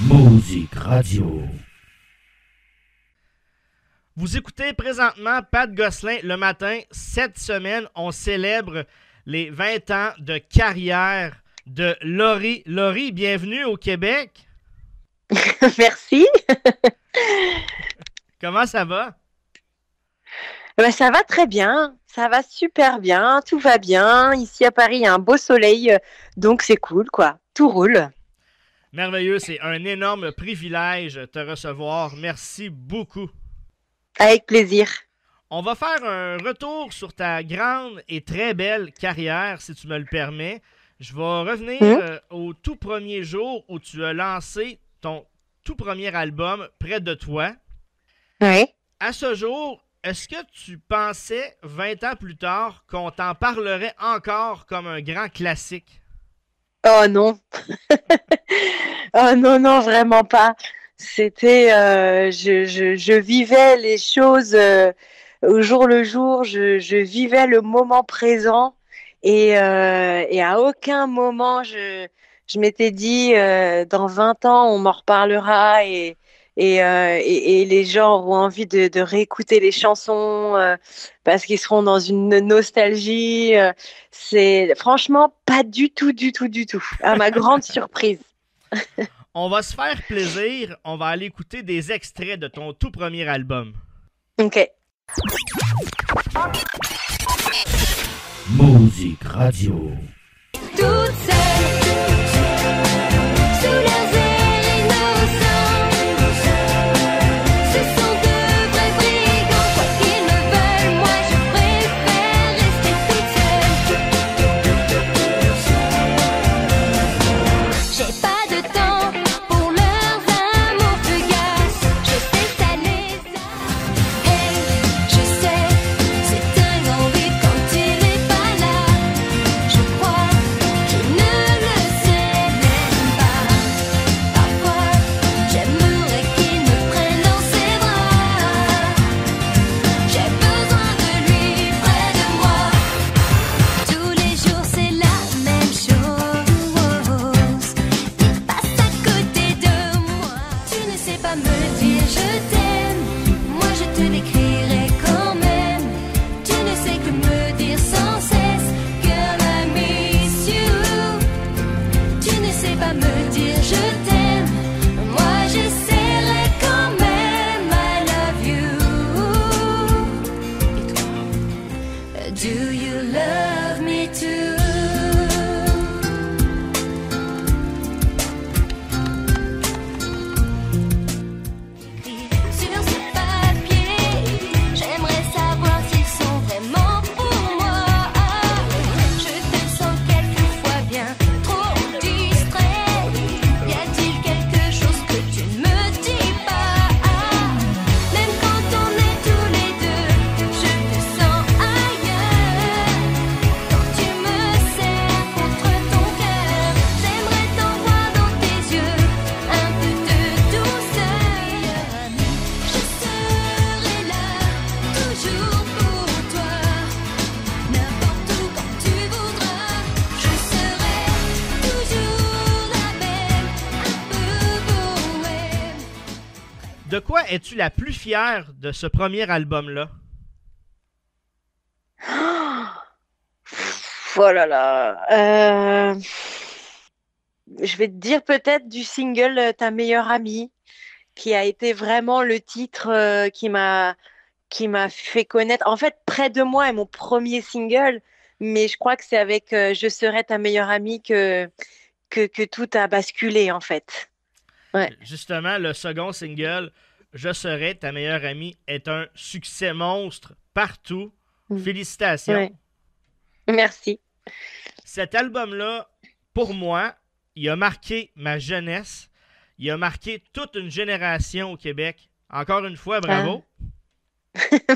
Musique Radio. Vous écoutez présentement Pat Gosselin le matin. Cette semaine, on célèbre les 20 ans de carrière de Laurie. Laurie, bienvenue au Québec. Merci. Comment ça va? Ben, ça va très bien. Ça va super bien. Tout va bien. Ici à Paris, il y a un beau soleil. Donc c'est cool, quoi. Tout roule. Merveilleux. C'est un énorme privilège de te recevoir. Merci beaucoup. Avec plaisir. On va faire un retour sur ta grande et très belle carrière, si tu me le permets. Je vais revenir au tout premier jour où tu as lancé ton tout premier album, Près de toi. Oui. À ce jour, est-ce que tu pensais, 20 ans plus tard, qu'on t'en parlerait encore comme un grand classique? Oh non. Oh non, non, vraiment pas. C'était, je vivais les choses au jour le jour. Je vivais le moment présent et à aucun moment je m'étais dit dans 20 ans on m'en reparlera et les gens auront envie de réécouter les chansons parce qu'ils seront dans une nostalgie. C'est franchement pas du tout, du tout, du tout. À ma grande surprise. On va se faire plaisir. On va aller écouter des extraits de ton tout premier album. Ok. Musique Radio. Toutes seules, sous leurs airs innocents, ce sont de vrais brigands. Quoi qu'ils me veulent, moi je préfère rester toute seule. J'ai pas de temps pour leurs amours fugaces. Je sais ça les a. Je sais, c'est un grand vide quand il est pas là. Je crois qu'il ne le sait même pas. Parfois, j'aimerais qu'il me prenne dans ses bras. J'ai besoin de lui près de moi. Tous les jours, c'est la même chose. Il passe à côté de moi. Tu ne sais pas me dire je t'aime. Moi, je te l'écrirai quand même. Tu ne sais que me dire sans cesse Girl, I miss you. Tu ne sais pas me dire je t'aime. Moi, j'essaierai quand même. I love you. Et toi, do you love me too? Sur ce papier, j'aimerais savoir s'ils sont vraiment pour moi. Je te sens quelquefois bien trop distrait. Y a-t-il quelque chose que tu ne me dis pas? Même quand on est tous les deux, je te sens ailleurs. Quand tu me serres contre ton cœur, j'aimerais t'en voir dans tes yeux un peu de douceur. Ami, je serai là, toujours pour toi. N'importe où quand tu voudras, je serai toujours la même, un peu bohème. De quoi es-tu la plus fière de ce premier album-là? Oh là là. Je vais te dire peut-être du single Ta meilleure amie, qui a été vraiment le titre qui m'a fait connaître. En fait, Près de moi est mon premier single, mais je crois que c'est avec Je serai ta meilleure amie que tout a basculé en fait. Ouais. Justement, le second single, Je serai ta meilleure amie, est un succès monstre partout. Félicitations. Ouais. Merci. Cet album-là, pour moi, il a marqué ma jeunesse. Il a marqué toute une génération au Québec. Encore une fois, bravo.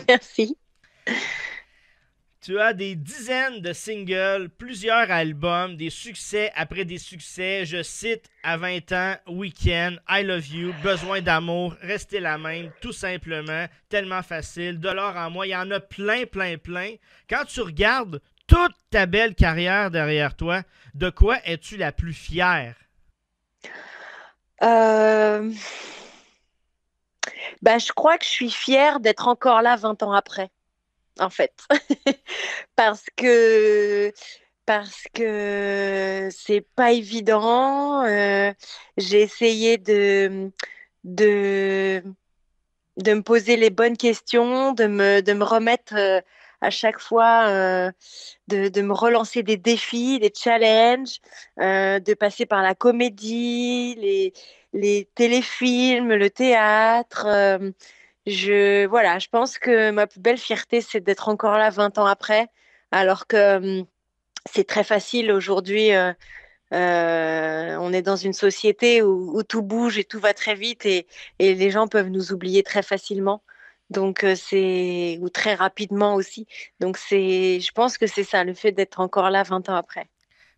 Merci. Tu as des dizaines de singles, plusieurs albums, des succès après des succès. Je cite À 20 ans, Weekend, I Love You, Besoin d'amour, Rester la même, Tout simplement, Tellement facile, De l'or en moi. Il y en a plein, plein, plein. Quand tu regardes toute ta belle carrière derrière toi, de quoi es-tu la plus fière? Euh, Bah, je crois que je suis fière d'être encore là 20 ans après, en fait. Parce que c'est pas évident. J'ai essayé de, de me poser les bonnes questions, de me remettre à chaque fois, de me relancer des défis, des challenges, de passer par la comédie, les téléfilms, le théâtre. Voilà, je pense que ma plus belle fierté, c'est d'être encore là 20 ans après, alors que c'est très facile aujourd'hui. On est dans une société où tout bouge et tout va très vite et les gens peuvent nous oublier très facilement. Donc ou très rapidement aussi. Donc je pense que c'est ça, le fait d'être encore là 20 ans après.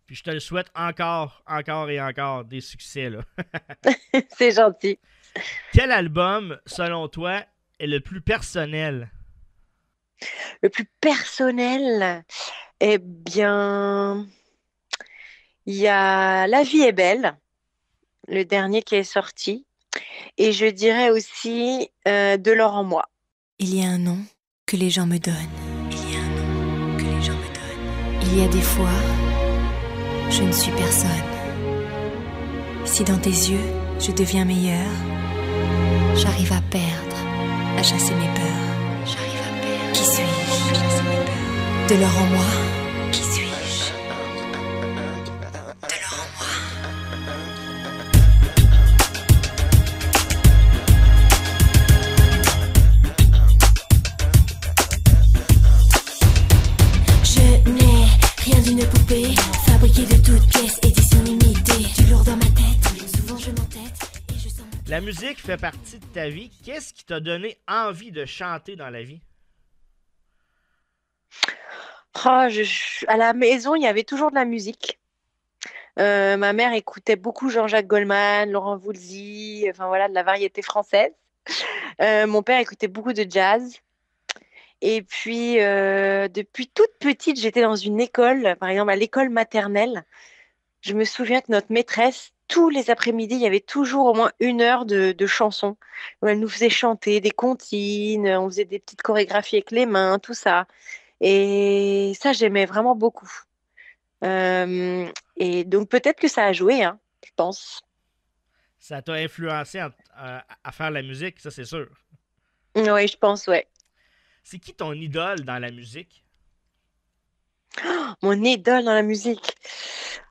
Puis je te le souhaite encore, encore et encore des succès, là. C'est gentil. Quel album, selon toi, est le plus personnel? Le plus personnel, eh bien, il y a La vie est belle, le dernier qui est sorti. Et je dirais aussi De l'or en moi. Il y a un nom que les gens me donnent. Il y a un nom que les gens me donnent. Il y a des fois, je ne suis personne. Si dans tes yeux, je deviens meilleur, j'arrive à perdre, à chasser mes peurs. J'arrive à perdre. Qui suis-je? Chasser mes peurs. De l'or en moi. Qui suis-je? De l'or en moi. Je n'ai rien d'une poupée, fabriquée de toutes pièces, édition limitée. Du lourd dans ma tête, souvent je m'entête et je sens mon... La musique fait partie de ta vie. Qu'est-ce qui t'a donné envie de chanter dans la vie? À la maison, il y avait toujours de la musique. Ma mère écoutait beaucoup Jean-Jacques Goldman, Laurent Voulzy, enfin voilà, de la variété française. Mon père écoutait beaucoup de jazz. Et puis, depuis toute petite, j'étais dans une école, par exemple à l'école maternelle. Je me souviens que notre maîtresse, tous les après-midi, il y avait toujours au moins 1 heure de chansons où elle nous faisait chanter des comptines, on faisait des petites chorégraphies avec les mains, tout ça. Et ça, j'aimais vraiment beaucoup. Et donc peut-être que ça a joué, hein, je pense. Ça t'a influencé à faire la musique, ça c'est sûr. Oui, je pense, ouais. C'est qui ton idole dans la musique? Mon idole dans la musique.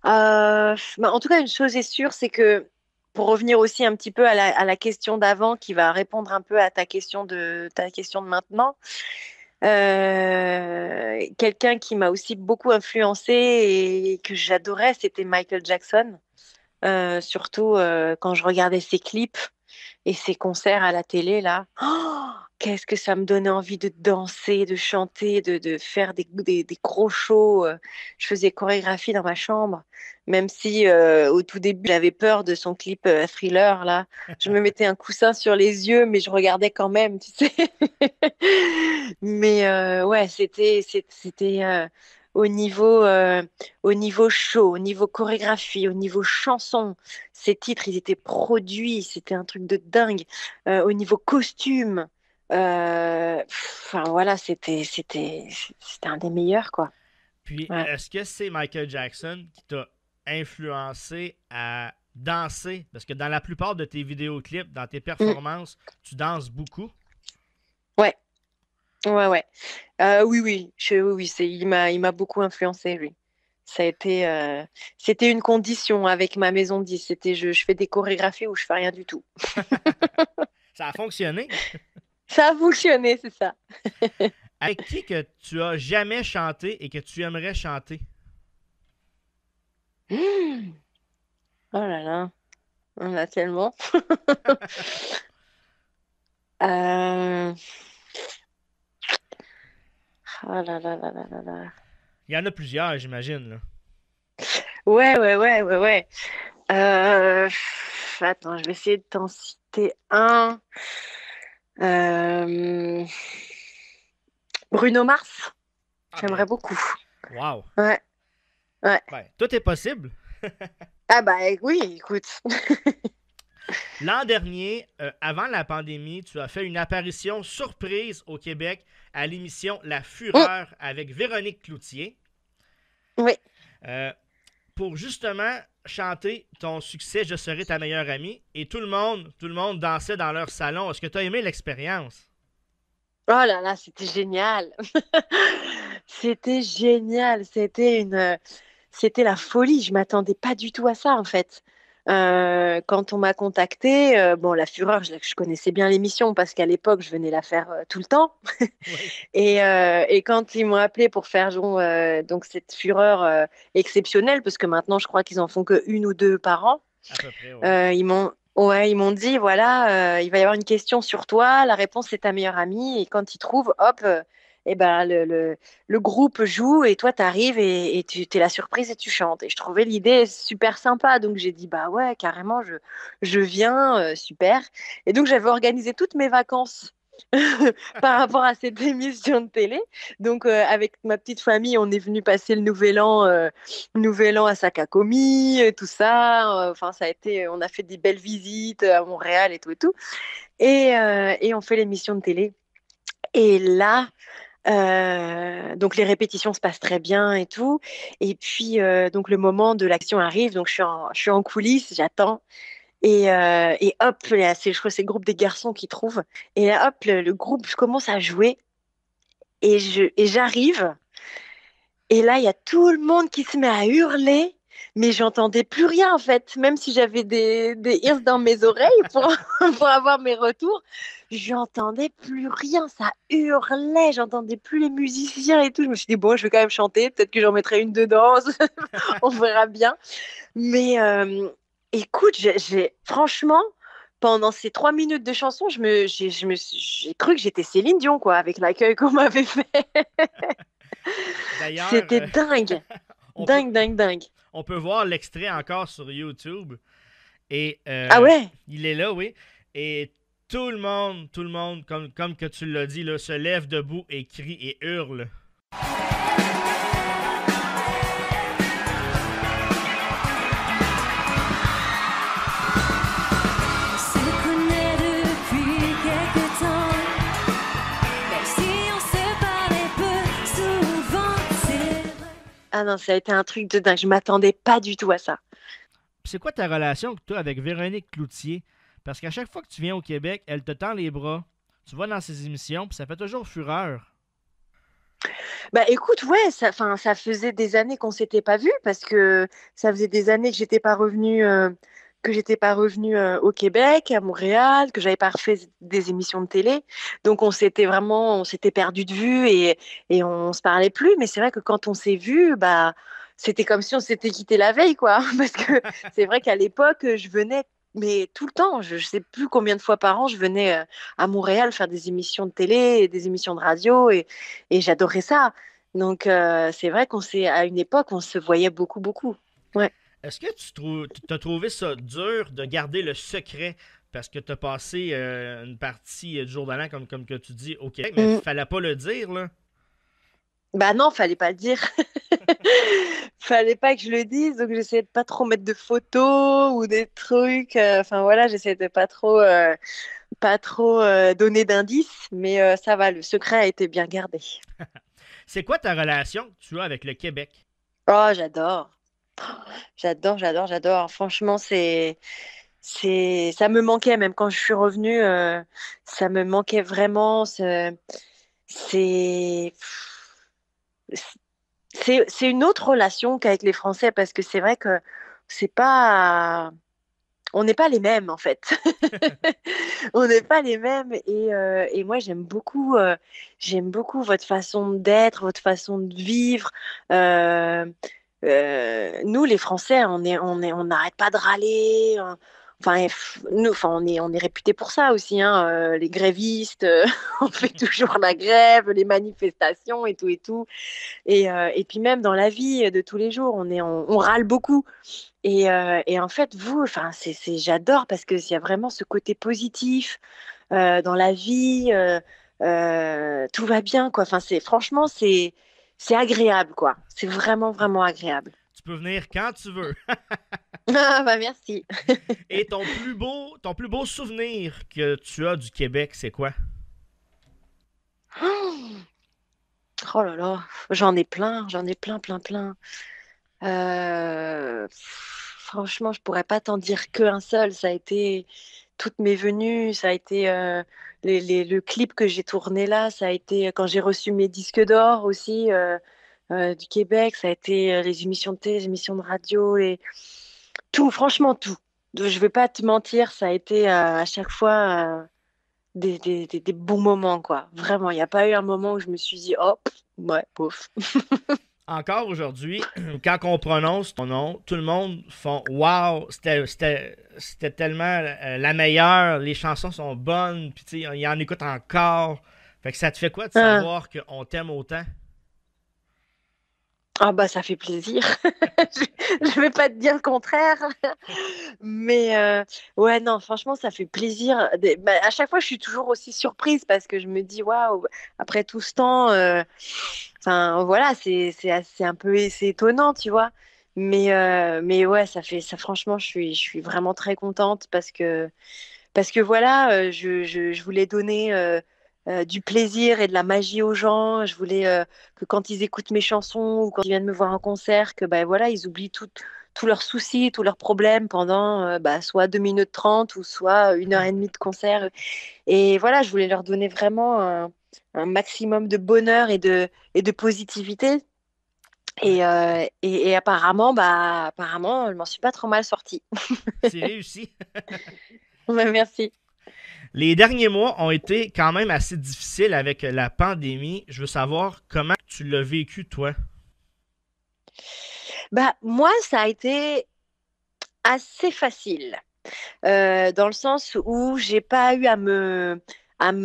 Bah, en tout cas, une chose est sûre, c'est que pour revenir aussi un petit peu à la question d'avant, qui va répondre un peu à ta question de maintenant, quelqu'un qui m'a aussi beaucoup influencée et que j'adorais, c'était Michael Jackson. Surtout quand je regardais ses clips et ses concerts à la télé, là. Oh, qu'est-ce que ça me donnait envie de danser, de chanter, de faire des gros shows. Je faisais chorégraphie dans ma chambre, même si au tout début, j'avais peur de son clip Thriller, là. Je me mettais un coussin sur les yeux, mais je regardais quand même, tu sais. Mais ouais, c'était au niveau show, au niveau chorégraphie, au niveau chanson. Ces titres, ils étaient produits, c'était un truc de dingue. Au niveau costume, enfin voilà, c'était un des meilleurs, quoi. Puis, Ouais. est-ce que c'est Michael Jackson qui t'a influencé à danser? Parce que dans la plupart de tes vidéoclips, dans tes Mm. performances, tu danses beaucoup. Ouais, ouais, ouais. Oui, oui, oui, oui, il m'a beaucoup influencé, lui. Ça a été, c'était une condition avec ma maison de 10. C'était, je fais des chorégraphies où je fais rien du tout. Ça a fonctionné. Ça a fonctionné, c'est ça. Avec qui que tu as jamais chanté et que tu aimerais chanter? Hmm. Oh là là, on en a tellement. Euh, Oh là là là là là là. Il y en a plusieurs, j'imagine, là. Ouais, ouais, ouais, ouais, ouais. Euh, Attends, je vais essayer de t'en citer un. Euh, Bruno Mars, Ah j'aimerais ben, beaucoup. wow. Ouais, ouais. Ben, tout est possible. Ah bah oui, écoute. L'an dernier, avant la pandémie, tu as fait une apparition surprise au Québec à l'émission La Mm, Fureur avec Véronique Cloutier oui. euh, pour justement chanter ton succès Je serai ta meilleure amie et tout le monde dansait dans leur salon. Est-ce que tu as aimé l'expérience? Oh là là, c'était génial. C'était génial. C'était la folie. Je m'attendais pas du tout à ça, en fait. Quand on m'a contacté, bon, La Fureur, je connaissais bien l'émission parce qu'à l'époque, je venais la faire tout le temps. Oui, Et quand ils m'ont appelé pour faire donc cette Fureur exceptionnelle, parce que maintenant, je crois qu'ils en font que une ou deux par an, à peu près, oui. ils m'ont dit, voilà, il va y avoir une question sur toi, la réponse c'est ta meilleure amie, et quand ils trouvent, hop, eh ben, le groupe joue, et toi, tu arrives et tu es la surprise et tu chantes. Et je trouvais l'idée super sympa, donc j'ai dit, bah ouais, carrément, je viens, super. Et donc, j'avais organisé toutes mes vacances par rapport à cette émission de télé. Donc, avec ma petite famille, on est venu passer le nouvel an à Sakakomi, tout ça. Enfin, ça a été, on a fait des belles visites à Montréal et tout et tout. Et on fait l'émission de télé. Et là, donc les répétitions se passent très bien et tout. Et puis, donc le moment de l'action arrive. Donc, je suis en coulisses, j'attends. Et hop, là, je crois que c'est le groupe des garçons qui trouvent. Et là, hop, le groupe commence à jouer. Et j'arrive. Et là, il y a tout le monde qui se met à hurler. Mais j'entendais plus rien en fait. Même si j'avais des ears dans mes oreilles pour, pour avoir mes retours, j'entendais plus rien. Ça hurlait. J'entendais plus les musiciens et tout. Je me suis dit, bon, je vais quand même chanter. Peut-être que j'en mettrai une dedans. On verra bien. Mais écoute, franchement, pendant ces 3 minutes de chanson, j'ai cru que j'étais Céline Dion, quoi, avec l'accueil qu'on m'avait fait. D'ailleurs, C'était dingue, on peut, dingue, dingue, dingue. on peut voir l'extrait encore sur YouTube. Et Ah ouais? il est là, oui. Et tout le monde, comme que tu l'as dit, là, se lève debout et crie et hurle. On se connaît depuis quelque temps, même si on se parlait peu souvent, c'est vrai. Ah non, ça a été un truc de dingue. Je m'attendais pas du tout à ça. C'est quoi ta relation que tu as avec Véronique Cloutier? Parce qu'à chaque fois que tu viens au Québec, elle te tend les bras. Tu vas dans ses émissions, puis ça fait toujours fureur. Bah écoute, ouais, ça faisait des années qu'on s'était pas vus parce que ça faisait des années que j'étais pas revenue au Québec, à Montréal, que j'avais pas refait des émissions de télé. Donc on s'était perdu de vue et on se parlait plus. Mais c'est vrai que quand on s'est vu, bah c'était comme si on s'était quitté la veille, quoi. Parce que c'est vrai qu'à l'époque, je venais, mais tout le temps, je sais plus combien de fois par an, je venais à Montréal faire des émissions de télé et des émissions de radio et j'adorais ça. Donc c'est vrai à une époque, on se voyait beaucoup, beaucoup. Ouais. Est-ce que tu as trouvé ça dur de garder le secret? Parce que tu as passé une partie du jour de l'an, comme que tu dis, au Québec, mais il Mm. fallait pas le dire, là. Bah non, fallait pas le dire. Fallait pas que je le dise, donc j'essayais de pas trop mettre de photos ou des trucs. Enfin voilà, j'essayais de pas trop donner d'indices, mais ça va, le secret a été bien gardé. C'est quoi ta relation que tu as avec le Québec? Oh, j'adore. J'adore, j'adore, j'adore. Franchement, ça me manquait même quand je suis revenue. Ça me manquait vraiment. C'est, c'est une autre relation qu'avec les Français parce que c'est vrai que c'est pas, on n'est pas les mêmes en fait. On n'est pas les mêmes et moi j'aime beaucoup votre façon d'être, votre façon de vivre. Euh, nous les Français, on n'arrête pas de râler. Enfin, nous, enfin, on est réputés pour ça aussi, hein, les grévistes, on fait toujours la grève, les manifestations et tout et tout. Et puis même dans la vie de tous les jours, on râle beaucoup. Et en fait, vous, enfin, j'adore parce qu'il y a vraiment ce côté positif dans la vie. Tout va bien, quoi. Enfin, franchement, c'est agréable, quoi. C'est vraiment, vraiment agréable. Tu peux venir quand tu veux. Ah, bah merci. Et ton plus beau souvenir que tu as du Québec, c'est quoi? Oh là là, j'en ai plein, plein, plein. Franchement, je pourrais pas t'en dire qu'un seul. Ça a été toutes mes venues, ça a été le clip que j'ai tourné là, ça a été quand j'ai reçu mes disques d'or aussi du Québec, ça a été les émissions de télé, les émissions de radio, tout, franchement tout. Je vais pas te mentir, ça a été à chaque fois des bons moments, quoi. Vraiment, il n'y a pas eu un moment où je me suis dit, oh, ouais, pouf. Encore aujourd'hui, quand on prononce ton nom, tout le monde font Wow, c'était tellement la meilleure, les chansons sont bonnes, puis tu sais, il en écoute encore. Fait que ça te fait quoi de Ah, savoir qu'on t'aime autant? ah bah ça fait plaisir. Je vais pas te dire le contraire. Mais ouais, non, franchement, ça fait plaisir. Bah, à chaque fois, je suis toujours aussi surprise parce que je me dis, waouh, après tout ce temps, enfin, voilà, c'est un peu c'est étonnant, tu vois. Mais ouais, franchement, je suis vraiment très contente parce que voilà, je voulais donner du plaisir et de la magie aux gens. Je voulais que quand ils écoutent mes chansons ou quand ils viennent me voir en concert, que ben voilà, ils oublient tous leurs soucis, tous leurs problèmes pendant bah, soit 2 minutes 30 ou soit 1 heure et demie de concert. Et voilà, je voulais leur donner vraiment un maximum de bonheur et de positivité. Ouais, Et apparemment, bah, apparemment, je m'en suis pas trop mal sortie. c'est réussi. Ouais, merci. Les derniers mois ont été quand même assez difficiles avec la pandémie. Je veux savoir comment tu l'as vécu, toi. Bah, moi, ça a été assez facile, dans le sens où j'ai pas eu à me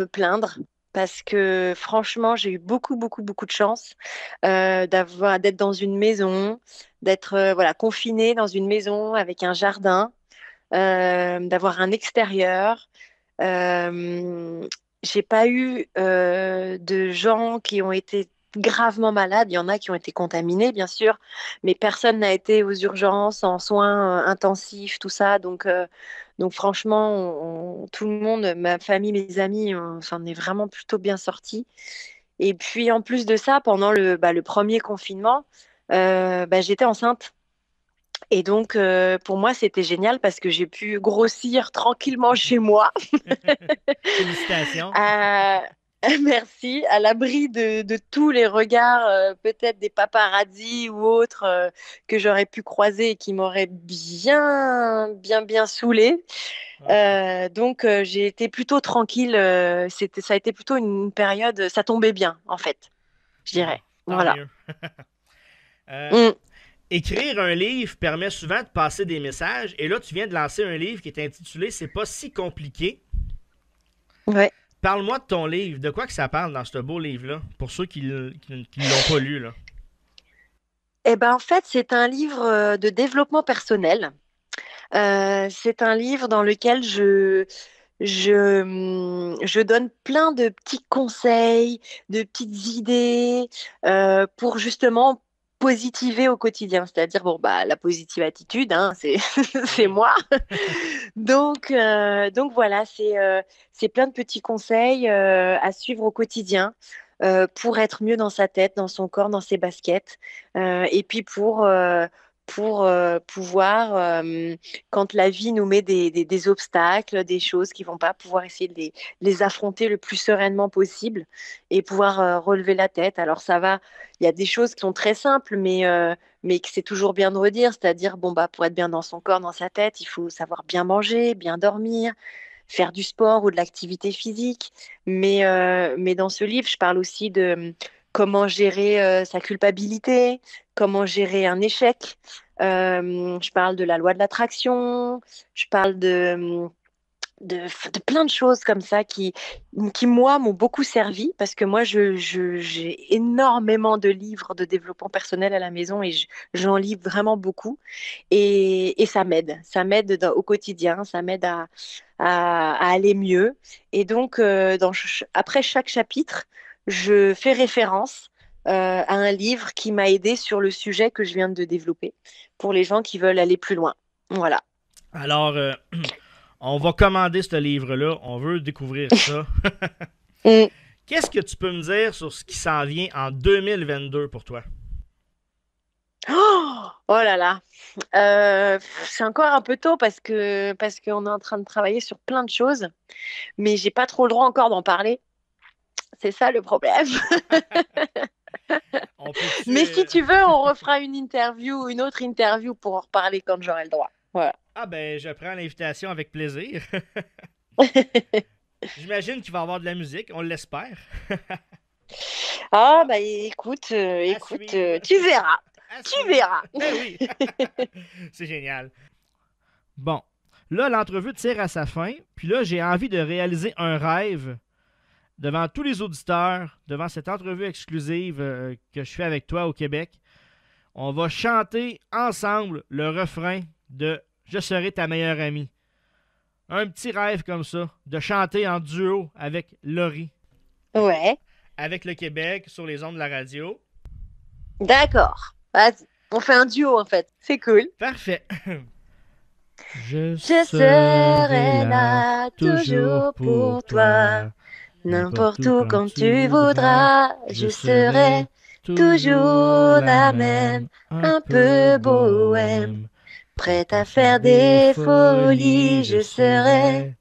plaindre. Parce que franchement, j'ai eu beaucoup, beaucoup, beaucoup de chance d'être dans une maison, d'être voilà, confinée dans une maison avec un jardin, d'avoir un extérieur. Euh, j'ai pas eu de gens qui ont été gravement malades. Il y en a qui ont été contaminés, bien sûr, mais personne n'a été aux urgences, en soins intensifs, tout ça. Donc franchement, tout le monde, ma famille, mes amis, on s'en est vraiment plutôt bien sortis. Et puis en plus de ça, pendant le premier confinement, bah, j'étais enceinte. Et donc, pour moi, c'était génial parce que j'ai pu grossir tranquillement chez moi. Félicitations. À- Merci, à l'abri de tous les regards, peut-être des paparazzis ou autres que j'aurais pu croiser et qui m'auraient bien, bien, bien saoulée. Ouais, Donc, j'ai été plutôt tranquille. Ça a été plutôt une période, ça tombait bien, en fait, je bon, dirais. tant Voilà. mieux. Euh, Mm. Écrire un livre permet souvent de passer des messages. Et là, tu viens de lancer un livre qui est intitulé C'est pas si compliqué. Ouais. Parle-moi de ton livre. De quoi que ça parle dans ce beau livre-là? Pour ceux qui ne l'ont pas lu, là. Eh ben, en fait, c'est un livre de développement personnel. C'est un livre dans lequel je donne plein de petits conseils, de petites idées pour justement positiver au quotidien. C'est-à-dire, bon, bah, la positive attitude, hein, Ben c'est oui. moi. Donc voilà, c'est plein de petits conseils à suivre au quotidien pour être mieux dans sa tête, dans son corps, dans ses baskets. Et puis pour pouvoir, quand la vie nous met des obstacles, des choses qui vont pas, pouvoir essayer de les affronter le plus sereinement possible et pouvoir relever la tête. Alors ça va, il y a des choses qui sont très simples, mais que c'est toujours bien de redire, c'est-à-dire, bon, bah, pour être bien dans son corps, dans sa tête, il faut savoir bien manger, bien dormir, faire du sport ou de l'activité physique. Mais dans ce livre, je parle aussi de comment gérer sa culpabilité, comment gérer un échec. Je parle de la loi de l'attraction, je parle de plein de choses comme ça qui moi, m'ont beaucoup servi parce que moi, j'ai énormément de livres de développement personnel à la maison et j'en lis vraiment beaucoup. Et ça m'aide. Ça m'aide au quotidien, ça m'aide à aller mieux. Et donc, après chaque chapitre, je fais référence à un livre qui m'a aidé sur le sujet que je viens de développer pour les gens qui veulent aller plus loin. Voilà. Alors, on va commander ce livre-là. On veut découvrir ça. Mm. Qu'est-ce que tu peux me dire sur ce qui s'en vient en 2022 pour toi? Oh là là. C'est encore un peu tôt parce qu'on est en train de travailler sur plein de choses, mais j'ai pas trop le droit encore d'en parler. C'est ça le problème. Mais si tu veux, on refera une autre interview pour en reparler quand j'aurai le droit. Voilà. Ah ben, je prends l'invitation avec plaisir. J'imagine qu'il va y avoir de la musique, on l'espère. Ah bah écoute, tu verras. Tu verras. Ben oui. C'est génial. Bon, là, l'entrevue tire à sa fin. Puis là, j'ai envie de réaliser un rêve devant tous les auditeurs, devant cette entrevue exclusive que je fais avec toi au Québec. On va chanter ensemble le refrain de « Je serai ta meilleure amie ». Un petit rêve comme ça, de chanter en duo avec Laurie. Ouais. Avec le Québec, sur les ondes de la radio. D'accord. Vas-y. On fait un duo en fait. C'est cool. Parfait. Je serai là toujours pour toi. N'importe où quand tu voudras, je serai toujours la même, un peu bohème. Prête à faire des folies, je serai,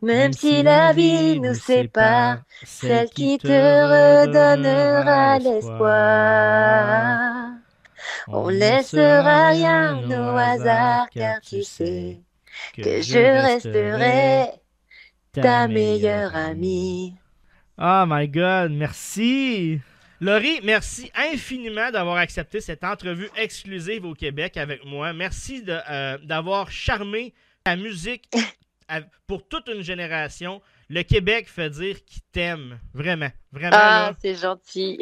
même si la vie nous sépare, celle qui te redonnera l'espoir. On laissera rien au hasard, car tu sais que je resterai ta meilleure amie. Oh my God, merci! Laurie, merci infiniment d'avoir accepté cette entrevue exclusive au Québec avec moi. Merci d'avoir charmé ta musique pour toute une génération. Le Québec fait dire qu'il t'aime. Vraiment. Vraiment. Ah, là. c'est gentil.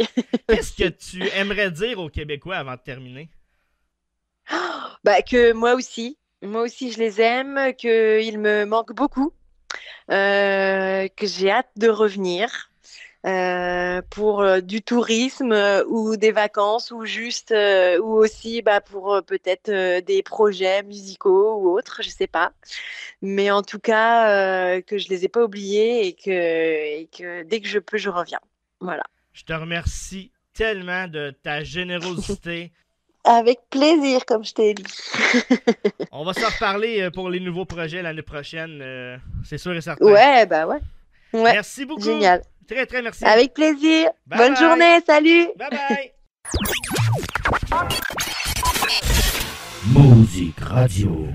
Qu'est-ce que tu aimerais dire aux Québécois avant de terminer? Bah, que moi aussi, je les aime, qu'ils me manquent beaucoup, que j'ai hâte de revenir pour du tourisme ou des vacances ou juste ou aussi pour peut-être des projets musicaux ou autres, je sais pas. Mais en tout cas, que je les ai pas oubliés et que dès que je peux, je reviens. Voilà. Je te remercie tellement de ta générosité. Avec plaisir, comme je t'ai dit. On va se reparler pour les nouveaux projets l'année prochaine, c'est sûr et certain. Ouais, bah ouais. Ouais. Merci beaucoup. Génial. Très, très merci. Avec plaisir. Bye Bonne bye. journée. Salut. Bye bye. Musique Radio.